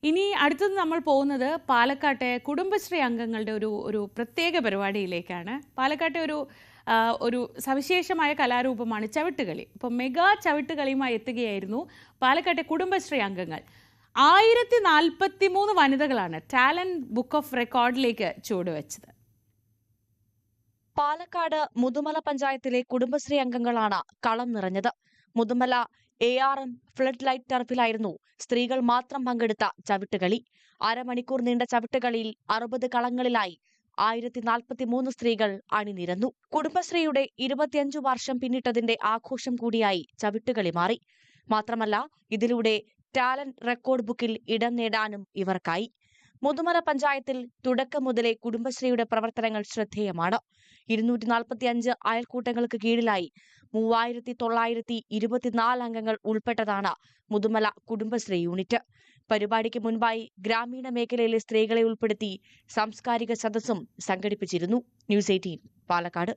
ഇനി അടുത്തത് നമ്മൾ പോകുന്നത് പാലക്കാട്ടെ കുടുംബശ്രീ അംഗങ്ങളുടെ ഒരു പ്രത്യേക പരിപാടിയിലേക്കാണ്. പാലക്കാട്ടെ ഒരു സവിശേഷമായ കലാരൂപമാണ് ചവിട്ടുകളി. അപ്പോൾ മെഗാ ചവിട്ടുകളിയുമായി എത്തുകയായിരുന്നു പാലക്കാട്ടെ കുടുംബശ്രീ അംഗങ്ങൾ. 1043 വനിതകളാണ് ടാലന്റ് ബുക്ക് ഓഫ് റെക്കോർഡിലേക്ക് ചുവടുവെച്ചത്. പാലക്കാട് മുതുമല പഞ്ചായത്തിലെ കുടുംബശ്രീ അംഗങ്ങളാണ് കളം നിറഞ്ഞത്. മുതുമല ARM ഫ്ലഡ് ലൈറ്റ് ടർഫിലായിരുന്നു സ്ത്രീകൾ മാത്രം പങ്കെടുത്ത ചവിട്ടുകളി. അരമണിക്കൂർ നീണ്ട ചവിട്ടുകളിയിൽ 60 കളങ്ങളിലായി 1043 സ്ത്രീകൾ അണിനിരന്നു. കുടുംബശ്രീയുടെ 25 വർഷം പിന്നിട്ടതിന്റെ ആഘോഷം കൂടിയായി ചവിട്ടുകളി മാറി. മാത്രമല്ല, ഇതിലൂടെ ടാലന്റ് റെക്കോർഡ് ബുക്കിൽ ഇടം നേടാനും ഇവർക്കായി. മുതുമല പഞ്ചായത്തിൽ തുടക്കം മുതലേ കുടുംബശ്രീയുടെ പ്രവർത്തനങ്ങൾ ശ്രദ്ധേയമാണ്. 245 അയൽക്കൂട്ടങ്ങൾക്ക് കീഴിലായി 3924 അംഗങ്ങൾ ഉൾപ്പെട്ടതാണ് മുതുമല കുടുംബശ്രീ യൂണിറ്റ്. പരിപാടിക്ക് മുൻപായി ഗ്രാമീണ മേഖലയിലെ സ്ത്രീകളെ ഉൾപ്പെടുത്തി സാംസ്കാരിക സദസ്സും സംഘടിപ്പിച്ചിരുന്നു. ന്യൂസ് 18 പാലക്കാട്.